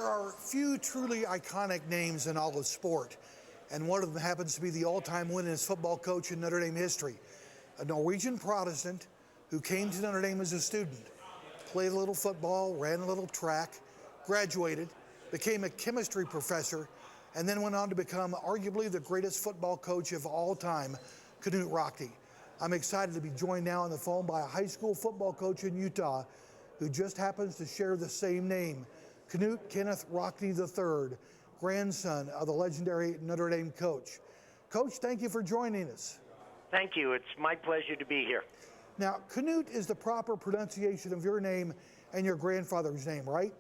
There are few truly iconic names in all of sport, and one of them happens to be the all-time winningest football coach in Notre Dame history, a Norwegian Protestant who came to Notre Dame as a student, played a little football, ran a little track, graduated, became a chemistry professor, and then went on to become arguably the greatest football coach of all time, Knute Rockne. I'm excited to be joined now on the phone by a high school football coach in Utah who just happens to share the same name, Knute Kenneth Rockne III, grandson of the legendary Notre Dame coach. Coach, thank you for joining us. Thank you. It's my pleasure to be here. Now, Knute is the proper pronunciation of your name and your grandfather's name, right?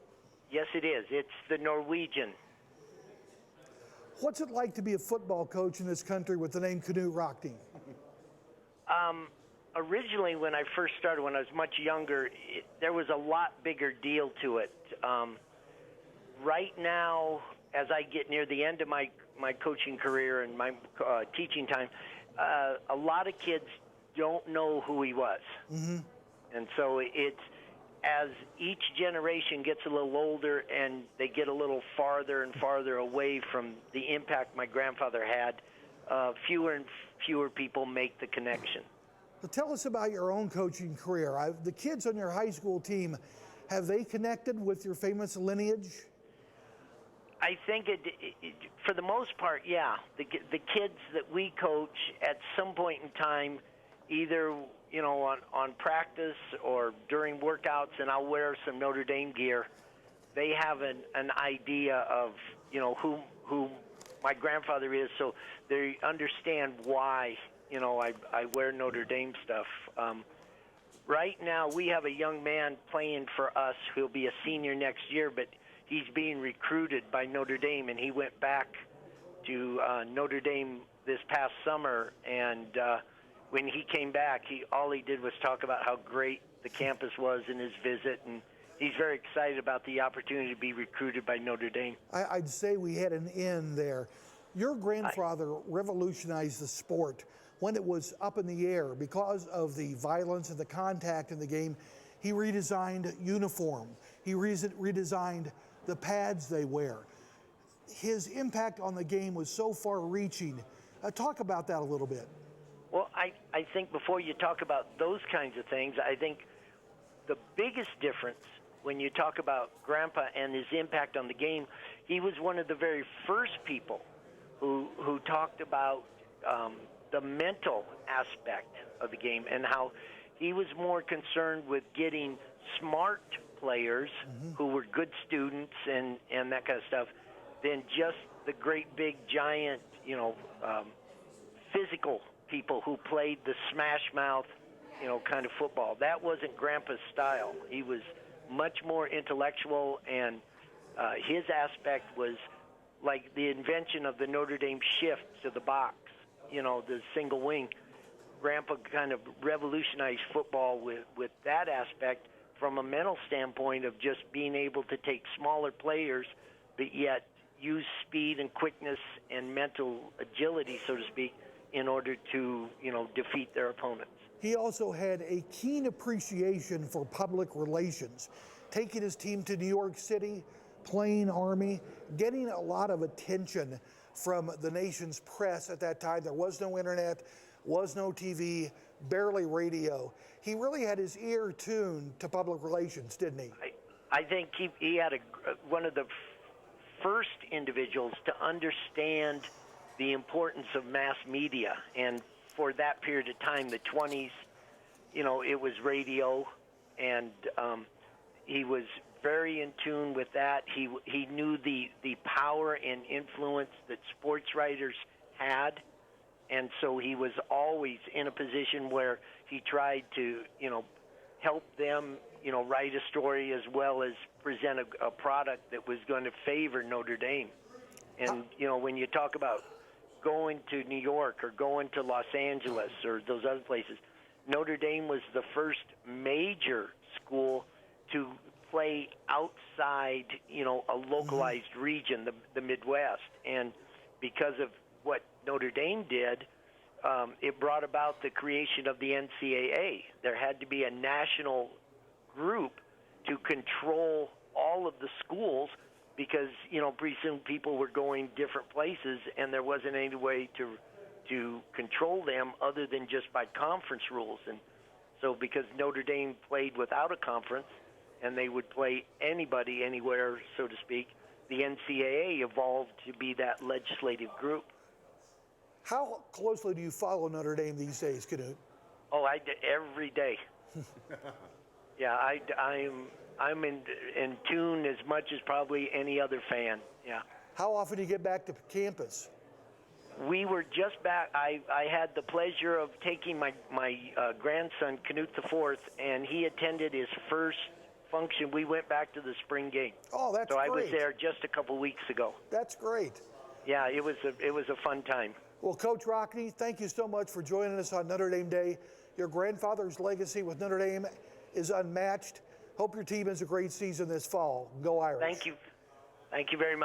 Yes, it is. It's the Norwegian. What's it like to be a football coach in this country with the name Knute Rockne? Originally, when I first started, when I was much younger, there was a lot bigger deal to it. Right now, as I get near the end of my coaching career and my teaching time, a lot of kids don't know who he was. Mm-hmm. And so it's, as each generation gets a little older and they get a little farther and farther away from the impact my grandfather had, fewer and fewer people make the connection. So tell us about your own coaching career. The kids on your high school team, have they connected with your famous lineage? I think for the most part, yeah. The kids that we coach at some point in time, either on practice or during workouts, and I'll wear some Notre Dame gear, they have an idea of who my grandfather is, so they understand why I wear Notre Dame stuff. Right now, we have a young man playing for us who'll be a senior next year, but he's being recruited by Notre Dame, and he went back to Notre Dame this past summer, and when he came back, all he did was talk about how great the campus was in his visit, and he's very excited about the opportunity to be recruited by Notre Dame. I'd say we had an in there. Your grandfather revolutionized the sport when it was up in the air because of the violence and the contact in the game. He redesigned uniform. He redesigned the pads they wear. His impact on the game was so far-reaching. Talk about that a little bit. Well, I think before you talk about those kinds of things, I think the biggest difference when you talk about Grandpa and his impact on the game, he was one of the very first people who talked about the mental aspect of the game and how he was more concerned with getting smart players who were good students and that kind of stuff than just the great big giant, physical people who played the smash mouth, kind of football. That wasn't Grandpa's style. He was much more intellectual, and his aspect was like the invention of the Notre Dame shift to the box, the single wing. Grandpa kind of revolutionized football with that aspect from a mental standpoint of just being able to take smaller players, but yet use speed and quickness and mental agility, so to speak, in order to, defeat their opponents. He also had a keen appreciation for public relations, taking his team to New York City, playing Army, getting a lot of attention from the nation's press at that time. There was no internet, was no TV, barely radio. He really had his ear tuned to public relations, didn't he? I think he had one of the first individuals to understand the importance of mass media, and for that period of time, the 20s, it was radio, and he was very in tune with that. He knew the power and influence that sports writers had, and so he was always in a position where he tried to, help them, write a story as well as present a product that was going to favor Notre Dame. And, when you talk about going to New York or going to Los Angeles or those other places, Notre Dame was the first major school to play outside, a localized region, the Midwest. And because of what Notre Dame did, it brought about the creation of the NCAA. There had to be a national group to control all of the schools because pretty soon people were going different places, and there wasn't any way to control them other than just by conference rules. And so because Notre Dame played without a conference, and they would play anybody anywhere, so to speak, the NCAA evolved to be that legislative group. How closely do you follow Notre Dame these days, Knute? Oh, I do every day. Yeah, I'm in tune as much as probably any other fan. Yeah. How often do you get back to campus? We were just back. I had the pleasure of taking my grandson, Knute IV, and he attended his first function. We went back to the spring game. Oh, that's so great. I was there just a couple weeks ago. That's great. Yeah, it was a fun time. Well, Coach Rockne, thank you so much for joining us on Notre Dame Day. Your grandfather's legacy with Notre Dame is unmatched. Hope your team has a great season this fall. Go Irish. Thank you. Thank you very much.